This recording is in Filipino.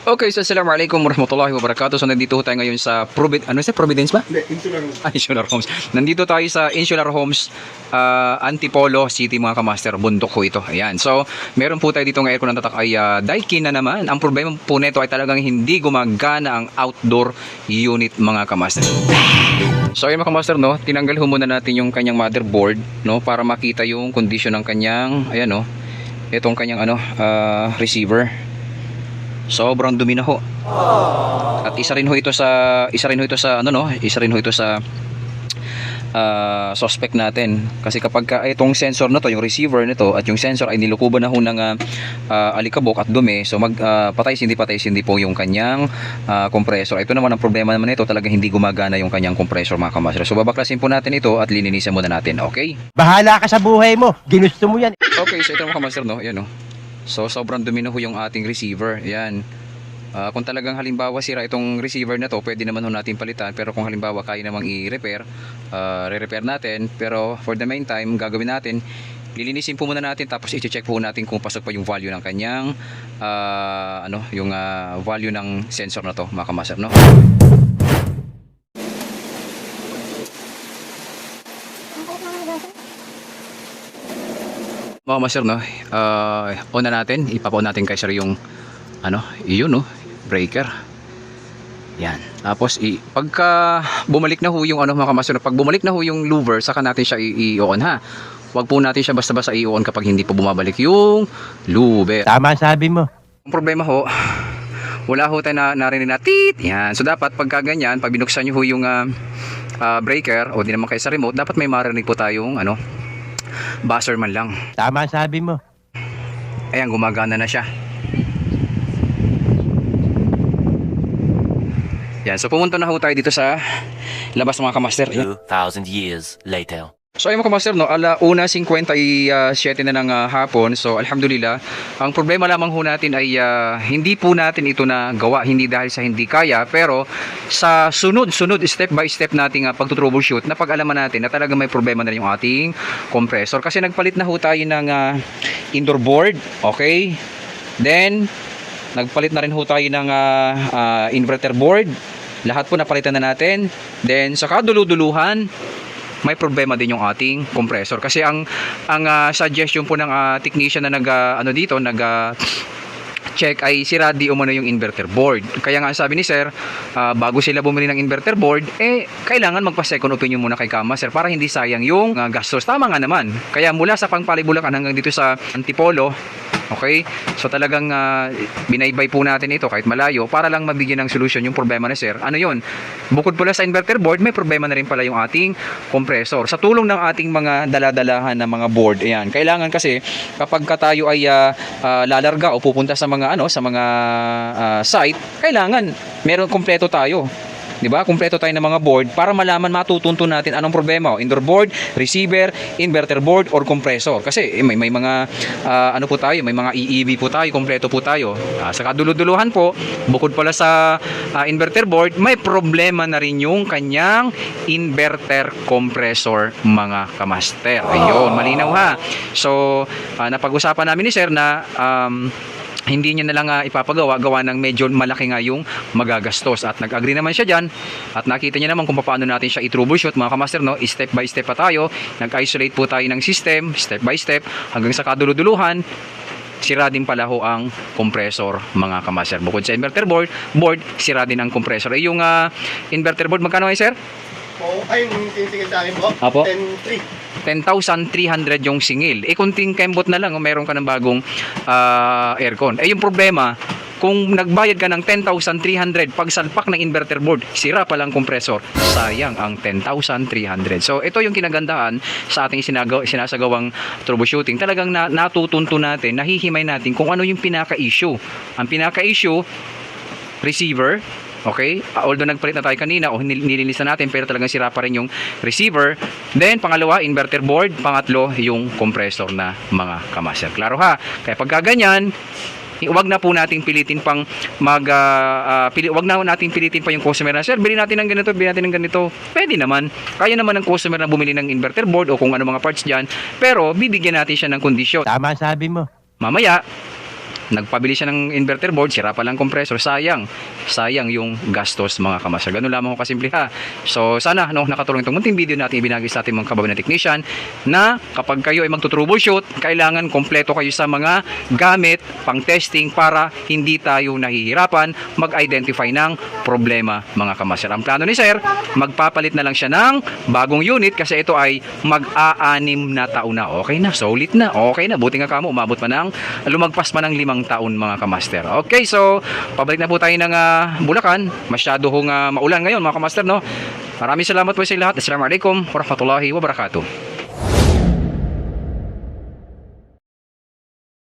Okay, so assalamualaikum warahmatullahi wabarakatuh. So nandito tayo ngayon sa Providence ba? Hindi, Insular Homes. Insular Homes. Nandito tayo sa Insular Homes, Antipolo City mga kamaster. Bundok ko ito. Ayan. So, meron po tayo dito ng aircon na tatak ay Daikin na naman. Ang problema po nito ay talagang hindi gumagana ang outdoor unit mga kamaster. So ayun mga kamaster, no, tinanggal ho muna natin yung kanyang motherboard, no, para makita yung condition ng kanyang, ayan, no, itong kanyang receiver. Sobrang dumi na ho. At isa rin ho ito sa suspect natin. Kasi kapag itong sensor na to, yung receiver nito at yung sensor ay nilukuban na ho ng alikabok at dumi, so patay-sindi po yung kanyang compressor. Ito naman ang problema naman nito, talaga hindi gumagana yung kanyang compressor mga kamaster. So babaklasin po natin ito at lininisan muna natin, okay? Bahala ka sa buhay mo. Ginusto mo yan. Okay, so ito mga kamaster, no, ayan, no. So sobrang dumi na ho yung ating receiver. Ayan. Kung talagang halimbawa sira itong receiver na to, pwede naman ho natin palitan. Pero kung halimbawa kaya namang i-repair, re-repair natin. Pero for the meantime, gagawin natin, lilinisin po muna natin, tapos i-check po natin kung pasok pa yung value ng kanyang value ng sensor na to mga kamaster, no. Mga kamaster, no, on na natin, ipapa-on natin kay sir yung iyon, no, breaker. Yan. Tapos pagka bumalik na ho yung mga kamaster, pag bumalik na ho yung louver, saka natin siya i-on ha. Huwag po natin siya basta-basta i-on kapag hindi po bumabalik yung louver. Tama sabi mo. Ang problema ho, wala ho tayo narinig na tit. Yan. So dapat pagka ganyan, pag binuksan nyo ho yung breaker, o di naman kayo sa remote, dapat may marinig po tayong buzzer man lang. Tama sabi mo. Ayan, gumagana na siya. Yan, so pumunta na ho tayo dito sa labas mga kamaster. 2,000 years later. So ayun mga kamaster, no, 1:57 na ng hapon. So alhamdulillah, ang problema lamang ho natin ay hindi po natin ito na gawa, hindi dahil sa hindi kaya, pero sa sunod step by step nating pagtutroubleshoot, na pag-alaman natin na talaga may problema na rin yung ating compressor. Kasi nagpalit na ho tayo ng indoor board, okay? Then nagpalit na rin ho tayo ng inverter board. Lahat po napalitan na natin. Then sa kaduluduluhan, may problema din yung ating compressor. Kasi ang suggestion po ng technician na check ay sira di umano yung inverter board. Kaya nga sabi ni sir, bago sila bumili ng inverter board, kailangan magpa-second opinion muna kay Kamaster para hindi sayang yung gastos. Tama nga naman. Kaya mula sa Pangpali, Bulacan hanggang dito sa Antipolo, okay? So talagang binaybay po natin ito kahit malayo para lang mabigyan ng solusyon yung problema ni sir. Ano yun? Bukod pala sa inverter board, may problema na rin pala yung ating compressor. Sa tulong ng ating mga daladalahan na mga board, ayan, kailangan kasi kapag tayo ay lalarga o pupunta sa mga site, kailangan meron kompleto tayo. 'Di ba? Kumpleto tayo ng mga board para malaman, matutunto natin anong problema, indoor board, receiver, inverter board or compressor. Kasi may mga po tayo, may mga EEV po tayo, kumpleto po tayo. Sa kaduluduluhan po, bukod pala sa inverter board, may problema na rin yung kanyang inverter compressor mga kamaster. Ayun, malinaw ha. So, napag-usapan namin ni sir na hindi niya na lang ipapagawa, gawa ng medyo malaki nga yung magagastos, at nag-agree naman siya dyan, at nakita niya naman kung paano natin siya i-troubleshoot mga kamaster, no? Step by step pa tayo, nag-isolate po tayo ng system, step by step, hanggang sa kaduluduluhan, sira din pala ho ang compressor mga kamaster. Bukod sa inverter board, sira din ang compressor. Yung inverter board, magkano ay sir? Ay, yung tinitingin sa akin po? Apo? 10,300. 10,300 yung singil. Kunting kembot na lang, meron ka ng bagong aircon. Yung problema, kung nagbayad ka ng 10,300, pagsalpak ng inverter board, sira palang compressor, sayang ang 10,300. So ito yung kinagandahan sa ating sinasagawang troubleshooting. Talagang natutunto natin, nahihimay natin kung ano yung pinaka-issue. Ang pinaka-issue, receiver. Okay? Although nagpalit na tayo kanina o nilinis na natin, pero talagang sira pa rin yung receiver. Then, pangalawa, inverter board. Pangatlo, yung compressor na mga kamaster. Klaro ha? Kaya pagka ganyan, wag na po nating pilitin pang wag na nating pilitin pa yung customer na, sir, bilhin natin ng ganito. Pwede naman. Kaya naman ng customer na bumili ng inverter board o kung ano mga parts diyan, pero bibigyan natin siya ng kondisyon. Tama sabi mo. Mamaya, nagpabili siya ng inverter board, sira pa lang compressor, sayang yung gastos mga kamaster. Ganun lamang ko kasimple ha. So sana nakatulong itong munting video natin ibinagi sa ating mga kababayan na technician na kapag kayo ay magto-troubleshoot, kailangan kompleto kayo sa mga gamit pang testing para hindi tayo nahihirapan mag-identify ng problema mga kamaster. Ang plano ni sir, magpapalit na lang siya ng bagong unit kasi ito ay mag-aanim na taon na. Okay na, solid na, okay na. Buti nga kamo, umabot pa ng lumagpas pa ng 5 taon mga kamaster. Okay, so pabalik na po tayo ng Bulacan. Masyado hong maulan ngayon mga kamaster, no? Maraming salamat po sa lahat. Assalamualaikum warahmatullahi wabarakatuh.